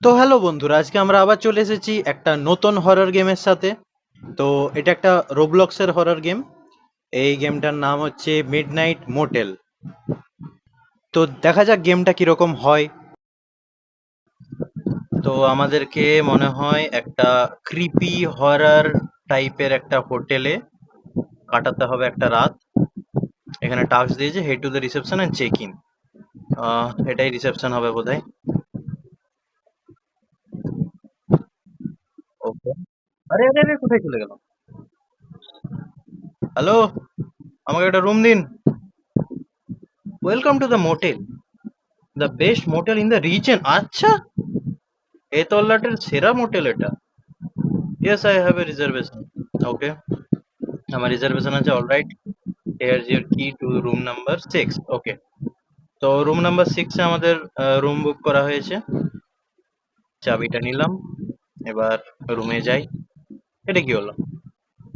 তো হ্যালো বন্ধুরা, আজকে আমরা আবার চলে এসেছি একটা নতুন হরর গেমের সাথে। তো এটা একটা রোবলক্সের হরর গেম। এই গেমটার নাম হচ্ছে মিডনাইট মোটেল। তো দেখা যাক গেমটা কিরকম হয়। তো আমাদেরকে মনে হয় একটা ক্রিপি হরর টাইপের একটা হোটেলে কাটাতে হবে একটা রাত। এখানে টাস্ক দিয়েছে, head to the reception and check in. এটাই রিসেপশন হবে বোধহয়। ওকে। আরে আরে আরে, কোথায় চলে গেল? হ্যালো, আমাকে একটা রুম দিন। Welcome to the motel, the best motel in the region. আচ্ছা, এ তল্লাটের সেরা মোটেল এটা। Yes, I have a reservation. Okay, আমার রিজার্ভেশন আছে। Alright, here is your key to room number 6। Okay, তো রুম নাম্বার 6 এ আমাদের রুম বুক করা হয়েছে। চাবিটা নিলাম। এবার রুমে যাই। এটা কি হলো?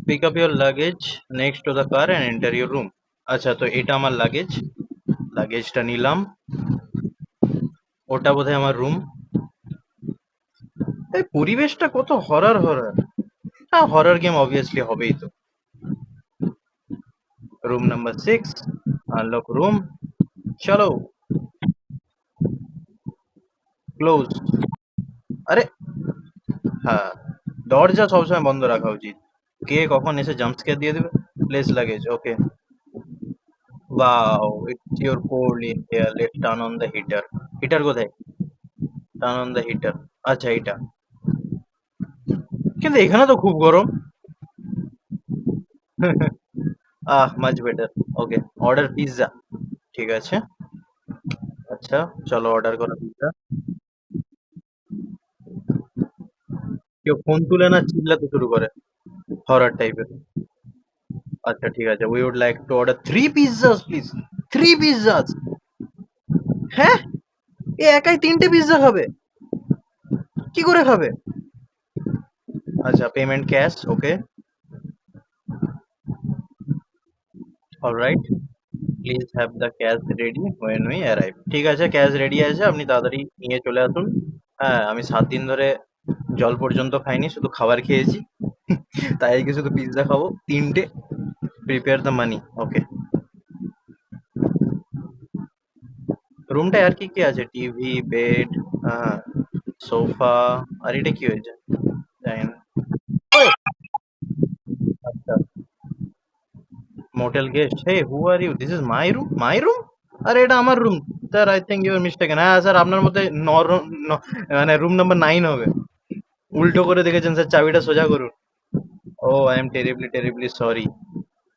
Pick up your luggage next to the car and enter your room. আচ্ছা, তো এটা আমার লাগেজ। লাগেজটা নিলাম। ওটা বোধহয় আমার রুম। এই পরিবেশটা কত হরর হরর। হ্যাঁ, হরর গেম অবভিয়াসলি হবেই তো। Room number 6, unlock room. চলো, ক্লোজ। আরে হ্যাঁ, দরজা সবসময় বন্ধ রাখা উচিত। কে কখন এসে জাম্প স্কেয়ার দিয়ে দেবে। Place luggage. Okay, wow, it's your cold in here, let's turn on the heater. Heater কোথায়? Turn on the heater. আচ্ছা, এটা। কিন্তু এখানে তো খুব গরম। Much better. Okay, order pizza. ঠিক আছে। আচ্ছা, চলো অর্ডার করো পিৎজা। কেউ ফোন তুলে না চিল্লাতে শুরু করে, হরর টাইপের। আচ্ছা ঠিক আছে, we would like to order 3 pizzas please. 3 pizzas? হ্যাঁ, এ একাই 3টে পিৎজা খাবে? কি করে খাবে? আচ্ছা, payment cash. Okay, alright, please have the cash ready when we arrive. ঠিক আছে, ক্যাশ রেডি আছে, আপনি তাড়াতাড়ি নিয়ে চলে আসুন। হ্যাঁ, আমি 7 দিন ধরে জল পর্যন্ত খাইনি, শুধু খাবার খেয়েছি। তাই আজকে শুধু পিৎজা খাবো 3টে। Prepare the money. ওকে, রুমটায় আর কি কি আছে? TV, bed, sofa. আর এটা কি হয়েছে জানি না। ওই, আচ্ছা, motel guest, hey who are you? This is my room, my room. আরে এটা আমার রুম। Sir, I think you are mistaken. হ্যাঁ স্যার, আপনার মতে মানে রুম নাম্বার 9 হবে। উল্টো করে দেখেছেন স্যার, চাবিটা সোজা করুন। Oh, I am terribly terribly sorry,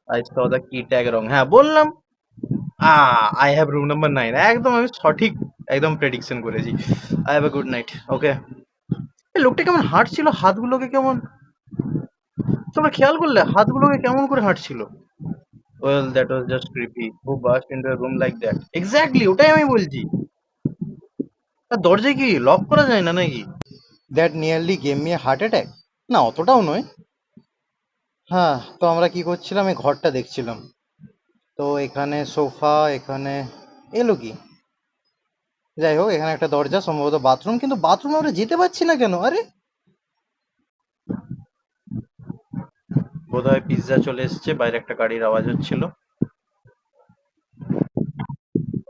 I saw the key tag wrong. হ্যাঁ বললাম, আই হ্যাভ রুম নাম্বার 9। একদম আমি সঠিক, একদম প্রেডিকশন করেছি। I have a good night. Okay. এই লোকটা কেমন হাঁটছিল, হাতগুলোকে কেমন, তোমরা খেয়াল করলে হাতগুলোকে কেমন করে হাঁটছিল? Well, that was just creepy. Who bust into a room like that? Exactly ওটাই আমি বলছি। আর দরজা কি লক করা যায় না নাকি? That nearly gave me heart attack. না, অতটাও নয়। হ্যাঁ, তো আমরা কি করছিলাম, এই ঘরটা দেখছিলাম। তো এখানে সোফা, এখানে এলো কি, যাই হোক, এখানে একটা দরজা, সম্ভবত বাথরুম, কিন্তু বাথরুমে আমরা যেতে পারছি না কেন? আরে বোধহয় পিৎজা চলে এসেছে, বাইরে একটা গাড়ির আওয়াজ হচ্ছিল।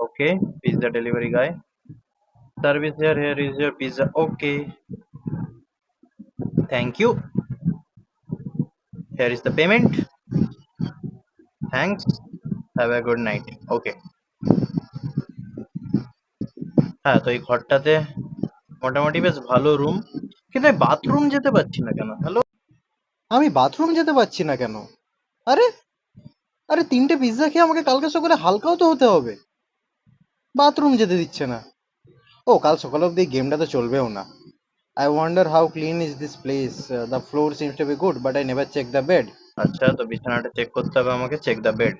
Okay, pizza delivery guy, service here, here is your pizza. Okay, thank you, here is the payment, thanks, have a good night. Okay. হ্যাঁ, তো এই ঘরটাতে মোটামুটি বেশ ভালো রুম, কিন্তু আমি বাথরুম যেতে পারছি না কেন? হ্যালো, আমি বাথরুম যেতে পারছি না কেন? আরে, আরে 3টে পিৎজা খেয়ে আমাকে কালকে সকালে হালকাও তো হতে হবে, বাথরুম যেতে দিচ্ছে না। ও, কাল সকাল অব্দি গেমটা তো চলবেও না। I wonder how clean is this place. The floor seems to be good, but I never check the bed. আচ্ছা, তো বিছানাটা চেক করতে হবে আমাকে। Check the bed.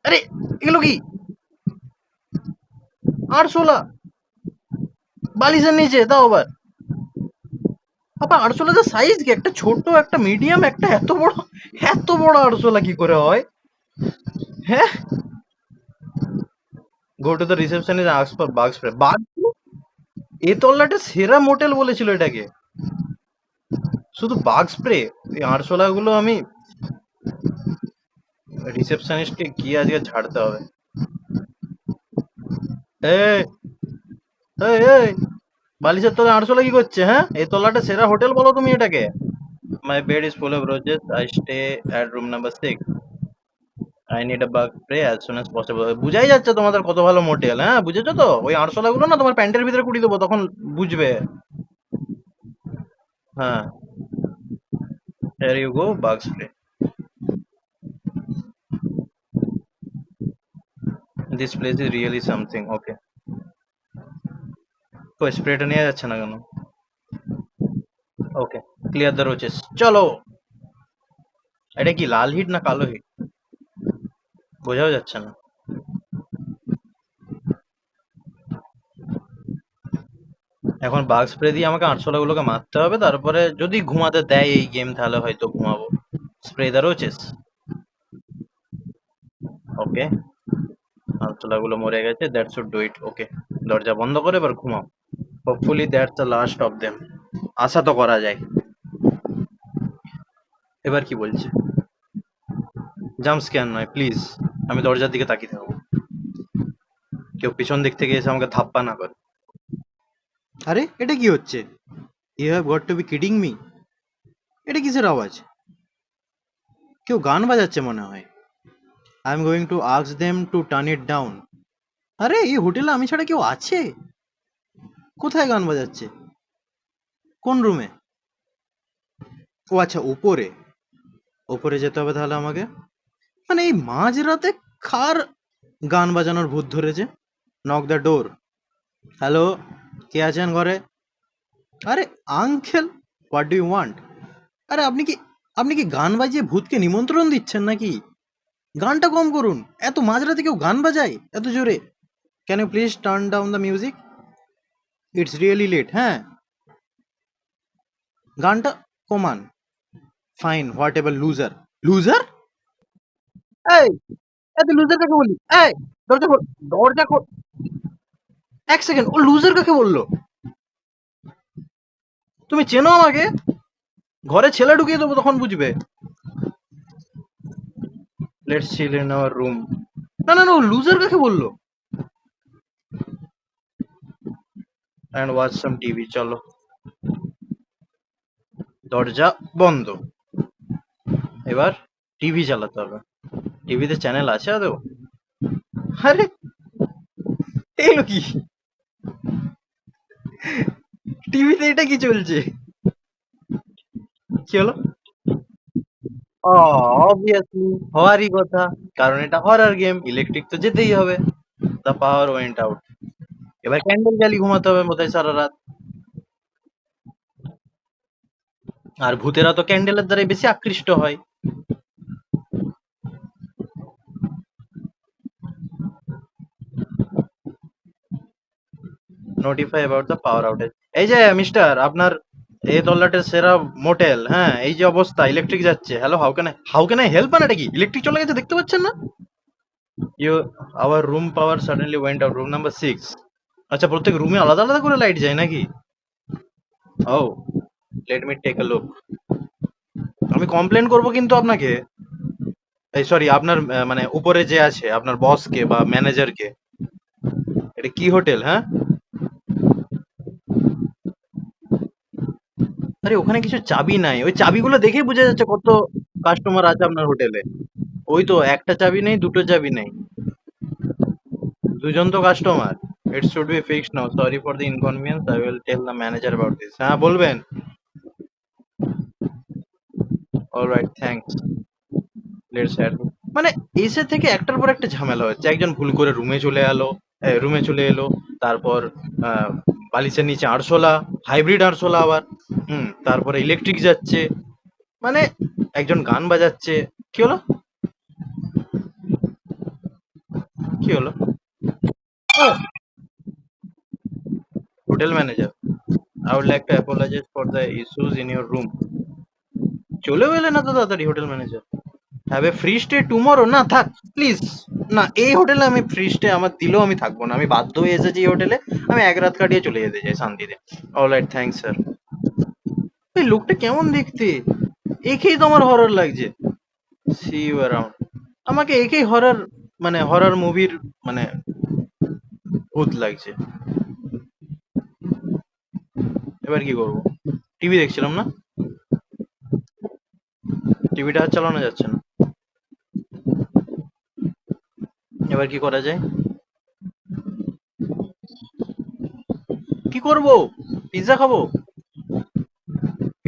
আরে এগুলো কি? আরশোলা বালিশের নিচে, তাও আবার। আরশোলাদের সাইজ কি? একটা ছোট, একটা মিডিয়াম, একটা এত বড়। এত বড় আরশোলা কি করে হয়? হ্যাঁ, go to the reception is ask for bug spray. Bug? এ তল্লাটে সেরা মোটেল বলেছিল এটাকে। শুধু বাগ স্প্রে, এই আরশোলা গুলো আমি রিসেপশনিস্টকে গিয়ে আজকে ঝাড়তে হবে। এই এই এই, বালিশের তলায় আরশোলা কি করছে? হ্যাঁ, এই তল্লাটে সেরা হোটেল বলো তুমি এটাকে। My bed is full of roses, I stay at room number 6, I need a bug spray as soon as possible. বুঝাই যাচ্ছে তোমাদের কত ভালো মোটেল। হ্যাঁ, বুঝেছো তো? ওই আরশোলা গুলো না তোমার প্যান্টের ভিতরে কুড়ি দেবো, তখন বুঝবে। হ্যাঁ, here you go, bug spray. This place is really something. Okay. তো স্প্রেটা নিয়ে যাচ্ছে না কেন? ওকে, ক্লিয়ার দ্য রোচেস, চলো। এটা কি লাল হিট না কালো হিট বোঝাও যাচ্ছে না। এখন বাগ স্প্রে দিয়ে আমাকে আরশোলা গুলোকে মারতে হবে, তারপরে যদি ঘুমাতে দেয় এই গেম তাহলে হয়তো ঘুমাবো। Spray the রোচেস। ওকে, আরশোলা গুলো মরে গেছে, that should do it. Okay, দরজা বন্ধ করে এবার ঘুমাও। Hopefully that's the last of them. আশা তো করা যায়। এবার কি বলছে? জাম্প স্ক্যার নয় প্লিজ, আমি দরজার দিকে তাকিয়ে থাকবো, কেউ পিছন দিক থেকে এসে আমাকে ধাপ্পা না করে। আরে এটা কি হচ্ছে? You have got to be kidding me. এটা কিসের আওয়াজ? কেউ গান বাজাচ্ছে মনে হয়। I am going to ask them to turn it down. আরে এই হোটেলে আমি ছাড়া কেউ আছে? কোথায় গান বাজাচ্ছে? কোন রুমে? ও আচ্ছা, উপরে। উপরে যেতে হবে তাহলে আমাকে। মানে এই মাঝরাতে কার গান বাজানোর ভূত ধরেছে? Knock the door. হ্যালো, কে আছেন ঘরে? আরে uncle, what do you want? আরে আপনি কি গান বাজিয়ে ভূতকে নিমন্ত্রণ দিচ্ছেন নাকি? গানটা কম করুন। এত মাঝরাতে কেউ গান বাজায় এত জোরে? Can you please turn down the music? It's really late. হ্যাঁ, গানটা কমান। Fine, whatever loser. Loser? এই, এত লুজার কাকে বললি? এই, দরজা খোল, দরজা খোল। এক সেকেন্ড, ও লুজার কাকে বললো? তুমি চেনো আমাকে? ঘরে ছেলে ঢুকিয়ে দেবো, তখন বুঝবে। Let's chill in our room. না না না, ও লুজার কাকে বললো? অ্যান্ড ওয়াচ সাম টিভি, চলো। দরজা বন্ধ। এবার টিভি চালাতে হবে। টিভিতে চ্যানেল আছে আদৌ? আরে এলো কি? টিভিতে এটা কি চলছে? কি হলো? অবভিয়াসলি হওয়ারই কথা, কারণ এটা হরর গেম, ইলেকট্রিক তো যেতেই হবে। The power went out. এবার ক্যান্ডেল জ্বালিয়ে ঘুমাতে হবে বোধহয় সারা রাত। আর ভূতেরা তো ক্যান্ডেলের দ্বারাই বেশি আকৃষ্ট হয়। Notify about the power outage. এই যে মিস্টার, আপনার এই তল্লাটের সেরা মোটেল, হ্যাঁ, এই যে অবস্থা, ইলেকট্রিক যাচ্ছে। Hello, how can I help? মানে এটা কি, ইলেকট্রিক চলে গেছে দেখতে পাচ্ছেন না? You, our room power suddenly went out, room number 6। আচ্ছা, প্রত্যেক রুমে আলাদা আলাদা করে লাইট যায় নাকি? Oh, let me take a look. আমি কমপ্লেন করব কিন্তু আপনাকে। এই সরি, আপনার মানে উপরে যে আছে আপনার বসকে বা ম্যানেজারকে। এটা কি হোটেল? হ্যাঁ, আরে ওখানে কিছু চাবি নাই, ওই চাবিগুলো দেখেই বোঝা যাচ্ছে কত কাস্টমার আছে আপনার হোটেলে। ওই তো, একটা চাবি নেই, দুটো চাবি নেই, দুজন তো customer. It should be fixed now, sorry for the inconvenience, I will tell the manager about this. হ্যাঁ, বলবেন? Alright, thanks, let's add. মানে এসে থেকে একটার পর একটা ঝামেলা হচ্ছে। একজন ভুল করে রুমে চলে এলো, তারপর আহ, বালিশের নিচে আরশোলা, হাইব্রিড আরশোলা আবার। তারপরে ইলেকট্রিক যাচ্ছে, মানে একজন গান বাজাচ্ছে। কি হলো? কি হলো? Hotel manager, I would like to apologize for the issues in your room. চলেও এলে না তো তাড়াতাড়ি hotel manager. Have a free stay tomorrow? না, থাক প্লিজ। না, এই হোটেলে আমি ফ্রি স্টে আমার দিলেও আমি থাকবো না, আমি বাধ্য হয়ে এসেছি এই হোটেলে, আমি এক রাত কাটিয়ে চলে যেতে চাই শান্তিতে। Alright, thanks sir. এই লোকটা কেমন দেখতে, একেই তো আমার হরর লাগছে। See you around. আমাকে একেই হরর, মানে হরর মুভির, মানে ভূত লাগছে। এবার কি করবো? টিভি দেখছিলাম না, টিভিটা আর চালানো যাচ্ছে না। এবার কি করা যায়? কি করব? পিৎজা খাবো?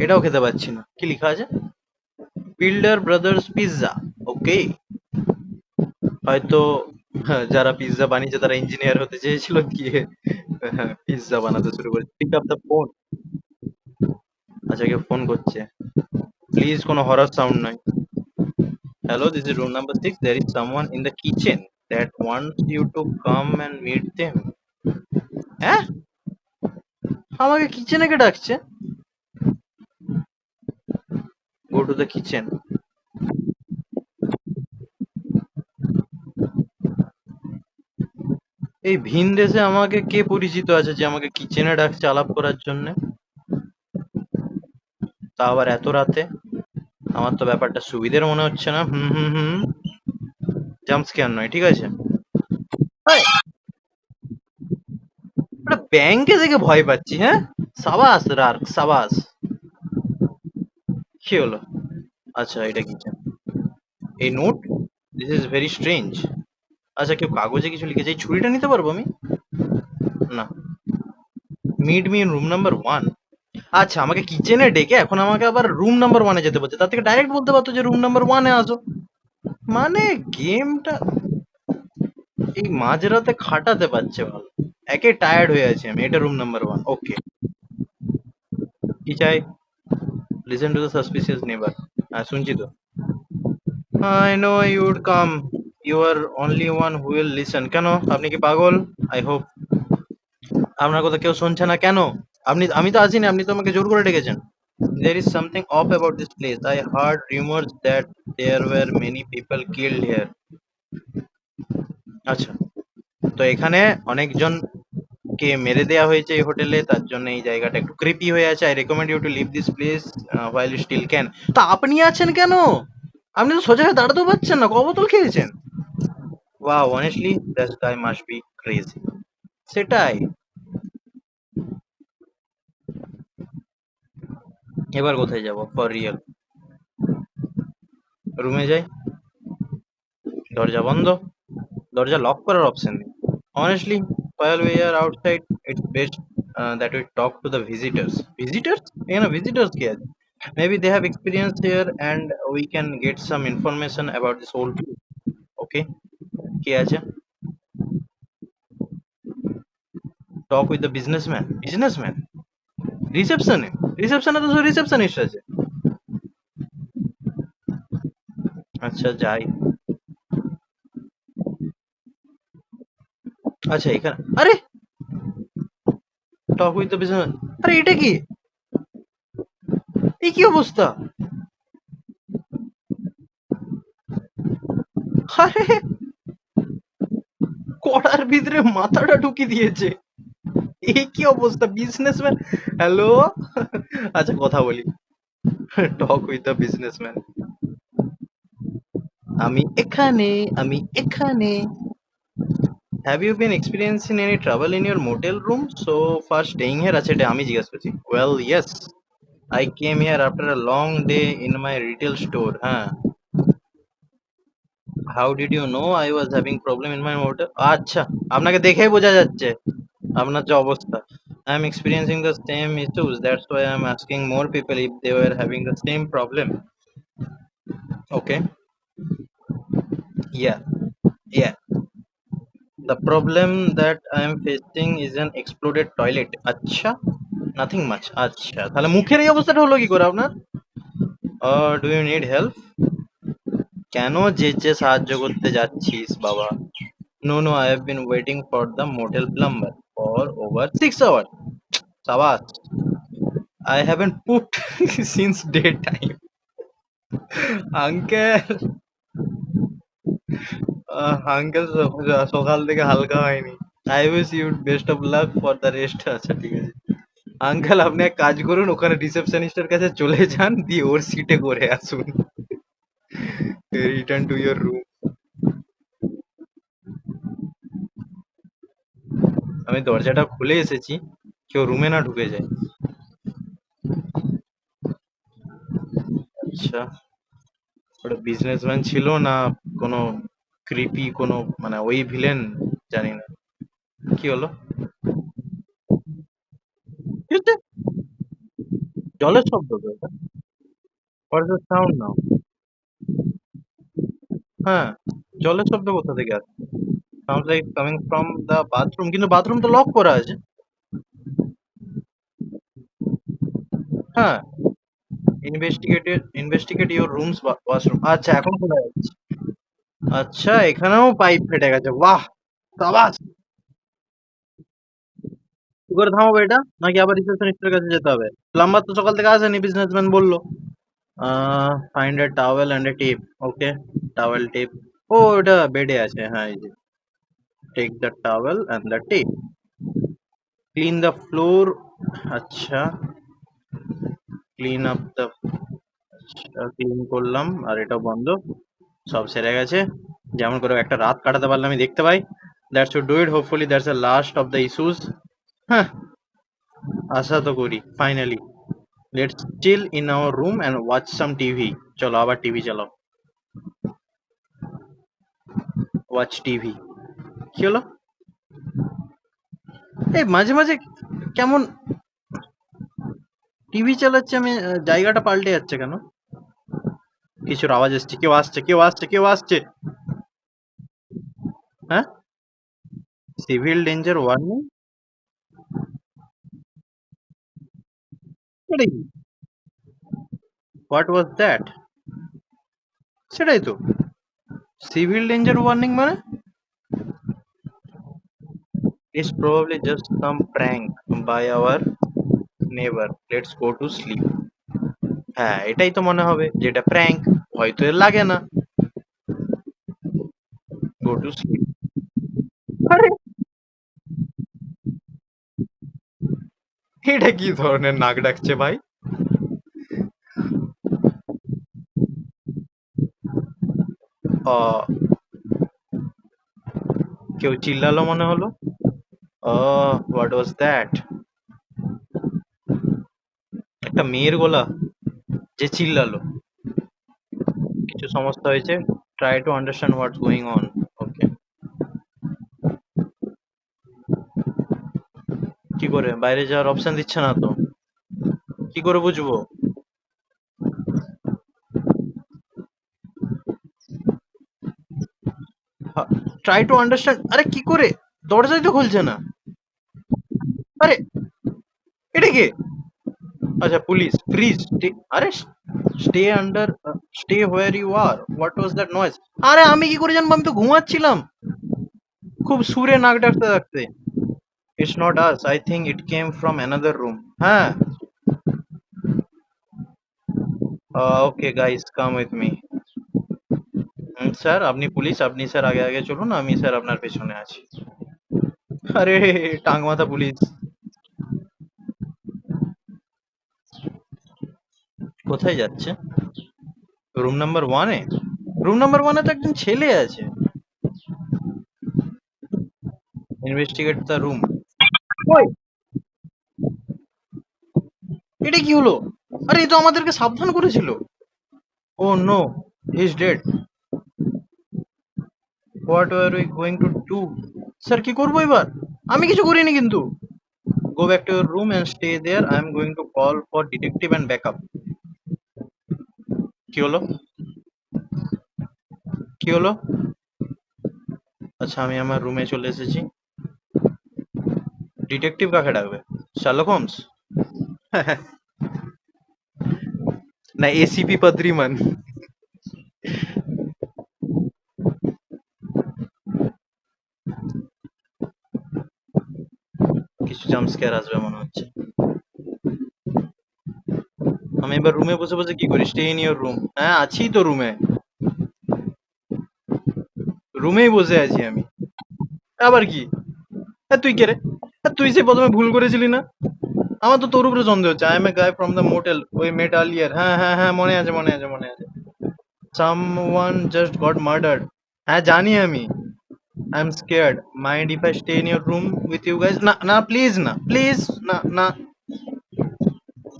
এটাও খেতে পাচ্ছি না, কি লেখা আছে? Builder brothers pizza. ওকে। হয়তো যারা পিৎজা বানিয়েছে তারা ইঞ্জিনিয়ার হতে চেয়েছিল, গিয়ে পিৎজা বানাতে শুরু করেছে। Pick up the phone. আচ্ছা, কেউ ফোন করছে। প্লিজ কোনো হরর সাউন্ড নয়। Hello, this is room number 6, there is someone in the kitchen that wants you to come and meet them. হ্যাঁ, আমাকে কিচেনে কে ডাকছে? গো টু দ্য কিচেন। এই ভিন দেশে আমাকে কে পরিচিত আছে যে আমাকে কিচেনে ডাকছে আলাপ করার জন্য? তা আবার এত রাতে? আমার তো ব্যাপারটা সুবিধের মনে হচ্ছে না। হুম হুম হুম। জাম্প স্কেয়ার নয়, ঠিক আছে। হাই, একটা ব্যাংকে দেখে ভয় পাচ্ছি, হ্যাঁ? সাবাস রার, সাবাস। কি হলো? আচ্ছা, এটা কিচেন। এই note, this is very strange. আচ্ছা, কেউ কাগজে কিছু লিখেছে, এই ছুরিটা নিতে পারবো আমি? না। Meet me in room number 1। আচ্ছা, আমাকে কিচেনে ডেকে এখন আমাকে আবার রুম নাম্বার 1 এ যেতে বলছে, তার থেকে ডাইরেক্ট বলতে পারতো যে রুম নাম্বার 1 এ আসো। মানে গেমটা এই মাঝরাতে খাটাতে পারছে ভালো। একে টায়ার্ড হয়ে আছি আমি। এটা রুম নাম্বার 1, ওকে। কি চাই? লিসেন টু দ্য সাসপিসিয়াস নেবার। হ্যাঁ, শুনছি তো। I know you would come, you are only one who will listen. কেন, আপনি কি পাগল? I hope. আপনার কথা কেউ শুনছে না কেন? আমি তো আসিনি, আপনি তো আমাকে জোর করে ডেকেছেন। There is something off about this place. I heard rumors that there were many people killed here. আচ্ছা, তো এখানে অনেকজন কে মেরে দেয়া হয়েছে এই হোটেলে, তার জন্য এই জায়গাটা একটু ক্রিপি হয়ে আছে। I recommend you to leave this place while you still can. তা আপনি আছেন কেন? আপনি তো সোজা হয়ে দাঁড়াতেও পারছেন না, ক বোতল খেয়েছেন? Wow, honestly that guy must be crazy. সেটাই। এবার কোথায় যাব ফর রিয়েল? রুমে যাই। দরজা বন্ধ, দরজা লক করার অপশন নেই। Honestly, while we are outside, it's best that we talk to the visitors. Visitors? এখানে visitors কে আছে? Maybe they have experience here and we can get some information about this whole place. Okay, কে আছে? Talk with the businessman. Businessman? রিসেপশনে? রিসেপশনে তো শুধু receptionist আছে। আচ্ছা, যাই। আচ্ছা, এখানে আরে টক উইথ দ্য বিজনেস। আরে এটা কি? এই কি অবস্থা? আরে কড়ার ভিতরে মাথাটা ঢুকিয়ে দিয়েছে। এই কি অবস্থা, বিজনেসম্যান? হ্যালো। আচ্ছা, কথা বলি। Talk with the businessman. আমি এখানে, আমি এখানে। Have you been experiencing any trouble in your motel room so far staying here? আচ্ছা, এটা আমি জিজ্ঞাসা করছি। Well yes, I came here after a long day in my retail store. হ্যাঁ। How did you know I was having problem in my motel? আচ্ছা, আপনাকে দেখেই বোঝা যাচ্ছে আপনার যে অবস্থা। I am experiencing the same issues. That's why I am asking more people if they were having the same problem. Okay. Yeah. Yeah. The problem that I am facing is an exploded toilet. আচ্ছা, nothing much. আচ্ছা, তাহলে মুখের এই অবস্থাটা হলো কি করে আপনার? Do you need help? কেন যেচে সাহায্য করতে যাচ্ছিস বাবা? No, no, I have been waiting for the motel plumber for over 6 hours. সাবাস। I haven't pooped since daytime. Uncle. Uncle সকাল থেকে হালকা হয়নি। I wish you best of luck for the rest. আচ্ছা ঠিক আছে আঙ্কেল, আপনি এক কাজ করুন, ওখানে রিসেপশনিস্টের কাছে চলে যান, দিয়ে ওর সিটে করে আসুন। Return to your room. আমি দরজাটা খুলে এসেছি, কেউ রুমে না ঢুকে যায়। আচ্ছা, ওটা বিজনেসম্যান ছিল না কোনো ক্রিপি কোনো, মানে ওই ভিলেন, জানি না। কি হলো? কি হচ্ছে? জলের শব্দ তো এটা। হোয়াট দ্য সাউন্ড নাও? হ্যাঁ, জলের শব্দ কোথা থেকে আসছে? Sound like coming from the bathroom, কিন্তু বাথরুম তো লক করা আছে। হ্যাঁ, ইনভেস্টিগেট ইওর রুমস ওয়াশরুম। আচ্ছা, এখন খোলা যাচ্ছে। আচ্ছা, এখানেও পাইপ ফেটে গেছে, বাহ! সাবাস! কি করে থামাবো এটা? নাকি আবার রিসেপশনিস্টের কাছে যেতে হবে? প্লাম্বার তো সকাল থেকে আসেনি, বিজনেসম্যান বললো। Find a towel and a tape. Okay, towel tape. ও, ওটা বেডে আছে, হ্যাঁ এই যে। Take the towel and the tape. Clean the floor. আচ্ছা, ক্লিন আপ দ্য। ক্লিন করলাম, আর এটাও বন্ধ। সব সেরে গেছে। যেমন করে একটা রাত কাটাতে পারলে আমি দেখতে পাই। That should do it, hopefully that's the last of the issues. হ্যাঁ, আশা তো করি finally. Let's chill in our room and watch some TV. চলো আবার টিভি চালাও। Watch TV. কি হলো? এই মাঝে মাঝে কেমন টিভি চালাচ্ছে, আমি জায়গাটা পাল্টে যাচ্ছে কেন? কিছুর আওয়াজ এসছে, কেউ আসছে, কেউ আসছে, কেউ আসছে। হ্যাঁ, সিভিল ডেঞ্জার ওয়ার্নিং। এটা কি? What was that? সেটাই তো, সিভিল ডেঞ্জার ওয়ার্নিং মানে? It's probably just some prank by our neighbour, let's go to sleep. হ্যাঁ, এটাই তো মনে হবে যে এটা প্র্যাঙ্ক। হয়তো এর লাগে না। গো টু স্লিপ। আরে, এটা কি ধরনের নাক ডাকছে ভাই? আহ, কেউ চিল্লালো মনে হলো। What was that? একটা মেয়ের গলা যে চিল্লালো। কিছু সমস্যা হয়েছে। Try to understand what's going on. Okay. কি করে বাইরে যাওয়ার অপশন দিচ্ছে না তো? কি করে বুঝবো? ট্রাই টু আন্ডারস্ট্যান্ড, আরে কি করে? দরজাই তো খুলছে না। আরে, এটা কে? আচ্ছা, পুলিশ। ফ্রিজ। আরে, stay under, stay where you are. What was that noise? আরে, আমি কি করে জানবো? আমি তো ঘুমাচ্ছিলাম খুব সুরে নাক ডাকতে ডাকতে। It's not us, I think it came from another room. হ্যাঁ। Okay guys, come with me. Sir, আপনি পুলিশ, আপনি স্যার আগে আগে চলুন, আমি স্যার আপনার পেছনে আছি। আরে, টাং মাথা পুলিশ। কোথায় যাচ্ছে? রুম নাম্বার ওয়ানে? রুম নাম্বার ওয়ানে তো একজন ছেলে আছে। Investigate the room. ওই, এটা কি হলো? আরে, এ তো আমাদেরকে সাবধান করেছিল। Oh no, he is dead. What are we going to do? Sir, কি করবো এবার? আমি কিছু করিনি কিন্তু। Go back to your room and stay there, I am going to call for detective and backup. কি হলো? কি হলো? আচ্ছা, আমি আমার রুমে চলে এসেছি। ডিটেকটিভ কাকে ডাকবে? Sherlock Holmes? না, এসিপি পদ্রিমান? কিছু জাম্প স্ক্যার আসবে মনে হচ্ছে। আমি এবার রুমে বসে বসে কি করি? Stay in your room. হ্যাঁ, আছি তো রুমে। রুমেই বসে আছি আমি। আবার কি? তুই কে রে? তুই যে প্রথমে ভুল করেছিলি না? আমার তো তোর উপরে সন্দেহ হচ্ছে। I M A guy from the motel ওই মেট আর্লিয়ার। হ্যাঁ হ্যাঁ হ্যাঁ, মনে আছে মনে আছে মনে আছে। Someone just got murdered. হ্যাঁ জানি আমি। I am scared. Mind if I stay in your room with you guys? না না প্লিজ না, প্লিজ না না,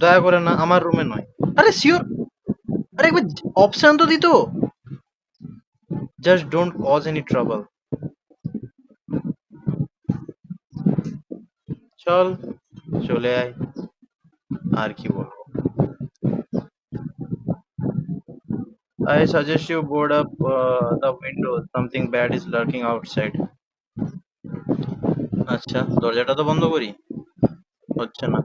দয়া করে না, আমার রুমে নয়। আরে শিওর, আরে একবার অপশন তো দিত। Just don't cause any trouble. চল, চলে আয়, আর কি বলবো। I suggest you board up the window. Something bad is lurking outside. আচ্ছা, দরজাটা তো বন্ধ করি। হচ্ছে না।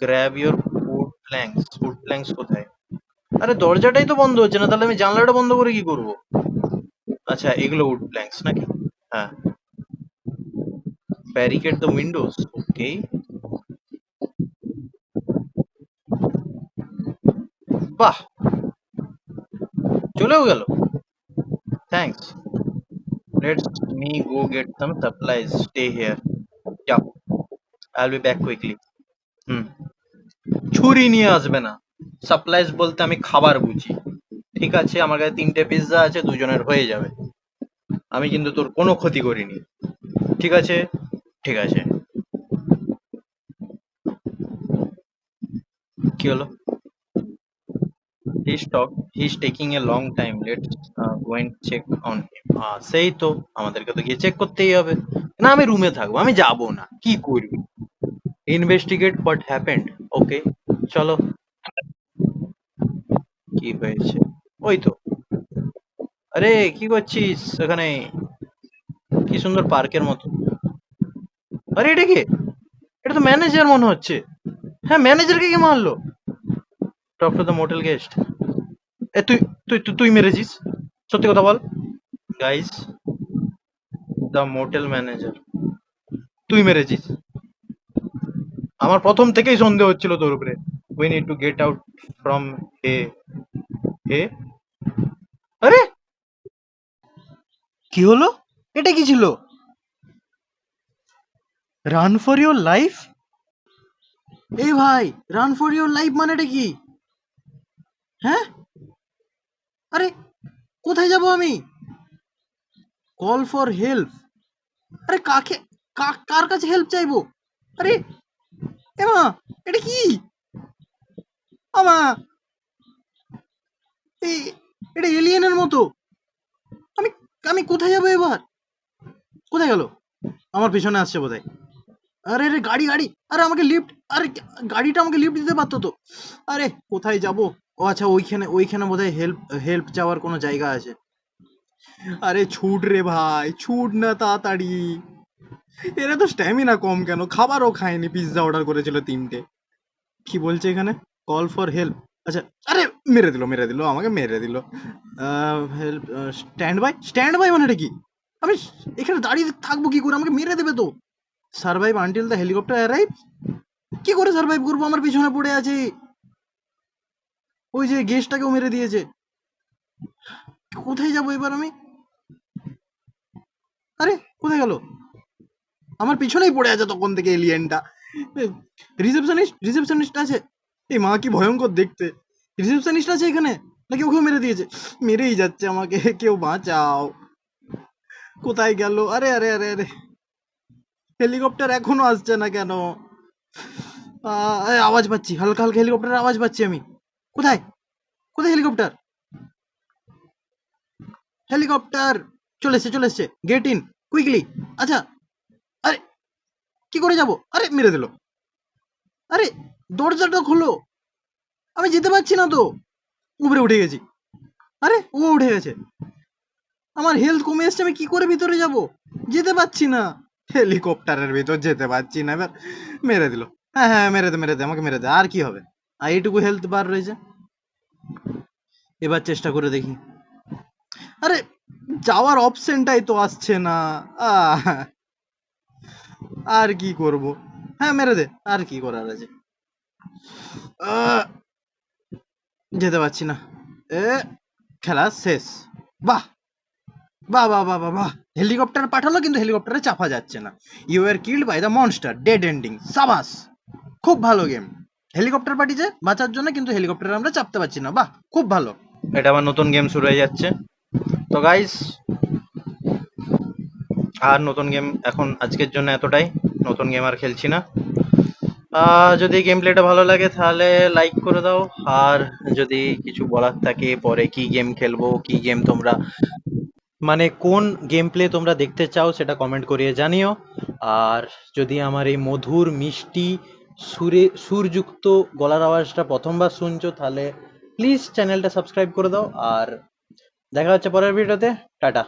Grab your food planks. Food planks কোথায়? আরে দরজাটাই তো বন্ধ হচ্ছে না, তাহলে আমি জানলাটা বন্ধ করে কি করব? আচ্ছা, এগুলো উড প্ল্যাঙ্কস নাকি? হ্যাঁ। Barricade the windows. ওকে। বাহ, চলেও গেল। Thanks. Let's me go get some supplies. Stay here. Yeah, I'll be back quickly. হুম। ছুরি নিয়ে আসবে না। সাপ্লাইজ বলতে আমি খাবার বুঝি। ঠিক আছে, আমার কাছে 3টে পিৎজা আছে, দুজনের হয়ে যাবে। আমি কিন্তু তোর কোনো ক্ষতি করিনি। ঠিক আছে, ঠিক আছে। কি হলো? He's taking a long time. Let's go and check on him. সেই তো, আমাদেরকে তো গিয়ে চেক করতেই হবে। না, আমি রুমে থাকবো, আমি যাব না। কি করবি? Investigate what happened. ওকে, চলো। কি হয়েছে? ওই তো। আরে কি করছিস এখানে? কি সুন্দর পার্কের মতো। আরে এটা কে? এটা তো ম্যানেজার মনে হচ্ছে। হ্যাঁ, ম্যানেজারকে কে মারলো? Talk to the motel guest. তুই তুই তুই তুই মেরেছিস? সত্যি কথা বল। Guys, the motel manager. তুই মেরেছিস? আমার প্রথম থেকেই সন্দেহ হচ্ছিল তোর উপরে। We need to get out from here. Hey, আরে কি হলো? এটা কি ছিল? Run for your life? এই ভাই, রান ফর ইওর লাইফ মানেটা কি? হ্যাঁ, আরে কোথায় যাব আমি? Call for help? আরে কাকে, কার কাছে হেল্প চাইবো? আরে এমা, এটা কি? আমা, এই, এটা এলিয়েনের মতো। আমি আমি কোথায় যাবো এবার? কোথায় গেল? আমার পিছনে আসছে বোধহয়। আরে আরে, গাড়ি গাড়ি, আরে আমাকে লিফট, আরে গাড়িটা আমাকে লিফট দিতে পারতো তো। আরে কোথায় যাব? ও আচ্ছা, ওইখানে ওইখানে বোধহয় হেল্প হেল্প চাওয়ার কোনো জায়গা আছে। আরে ছুট রে ভাই, ছুট না তাড়াতাড়ি। এরা তো স্ট্যামিনা কম কেন? খাবারও খায়নি, পিৎজা অর্ডার করেছিল 3টে। কি বলছে এখানে? Call for help. আচ্ছা, আরে মেরে দিল আমাকে, মেরে দিল। Help, stand by. Stand by মানেটা কি? আমি এখানে দাঁড়িয়ে থাকবো কি করে? আমাকে মেরে দেবে তো। Survive until the helicopter arrive. কি করে সার্ভাইভ করবো? আমার পিছনে পড়ে আছে। ওই যে গেস্টটাকেও মেরে দিয়েছে। কোথায় যাবো এবার আমি? আরে কোথায় গেল? আমার পিছনেই পড়ে আছে তখন থেকে এলিয়েনটা। রিসেপশনিস্ট আছে। এই মা, কি ভয়ঙ্কর দেখতে। রিসেপশনিস্ট আছে এখানে, নাকি ওকেও মেরে দিয়েছে? মেরেই যাচ্ছে আমাকে। কেউ বাঁচাও। কোথায় গেল? আরে আরে আরে আরে, হেলিকপ্টার এখনো আসছে না কেন? আওয়াজ পাচ্ছি, হালকা হালকা হেলিকপ্টারের আওয়াজ পাচ্ছি আমি। কোথায়? কোথায় হেলিকপ্টার? হেলিকপ্টার চলে এসছে। Get in quickly. আচ্ছা, আরে কি করে যাব? আরে মেরে দিল। আরে দরজাটা খোলো, আমি যেতে পারছি না তো। উপরে উঠে গেছি। আরে ও উঠে গেছে। আমার হেলথ কমে এসছে, আমি কি করে ভিতরে যাব? যেতে পারছি না। হেলিকপ্টারের ভিতর যেতে পারছি না এবার। মেরে দিল। হ্যাঁ হ্যাঁ, মেরে দে আমাকে, মেরে দে। আর কি হবে? আর এইটুকু হেলথ বার রয়েছে। এবার চেষ্টা করে দেখি। আরে যাওয়ার অপশনটাই তো আসছে না। আহ, আর কি করব? হ্যাঁ, মেরে দে। আর কি করার আছে? আহ, যেতে পারছি না। এ, খেলা শেষ। বাহ, বাহ বাহ বাহ বাহ বাহ, হেলিকপ্টার পাঠালো কিন্তু হেলিকপ্টারে চাপা যাচ্ছে না। You are killed by the monster, dead ending, সাবাস, খুব ভালো গেম। হেলিকপ্টার পাঠিয়েছে বাঁচার জন্য, কিন্তু হেলিকপ্টারে আমরা চাপতে পারছি না, বাহ খুব ভালো। এটা আবার নতুন গেম শুরু হয়ে যাচ্ছে। তো গাইস, আর নতুন গেম এখন আজকের জন্য এতটাই। নতুন গেম আর খেলছি না। যদি গেম প্লেটা ভালো লাগে তাহলে লাইক করে দাও। আর যদি কিছু বলার থাকে পরে কি গেম খেলবো, কি গেম তোমরা মানে কোন গেম প্লে তোমরা দেখতে চাও সেটা কমেন্ট করিয়ে জানিও। আর যদি আমার এই মধুর মিষ্টি সুরযুক্ত গলার আওয়াজটা প্রথমবার শুনছো তাহলে প্লিজ চ্যানেলটা সাবস্ক্রাইব করে দাও। আর দেখা হচ্ছে পরের ভিডিওতে। টাটা।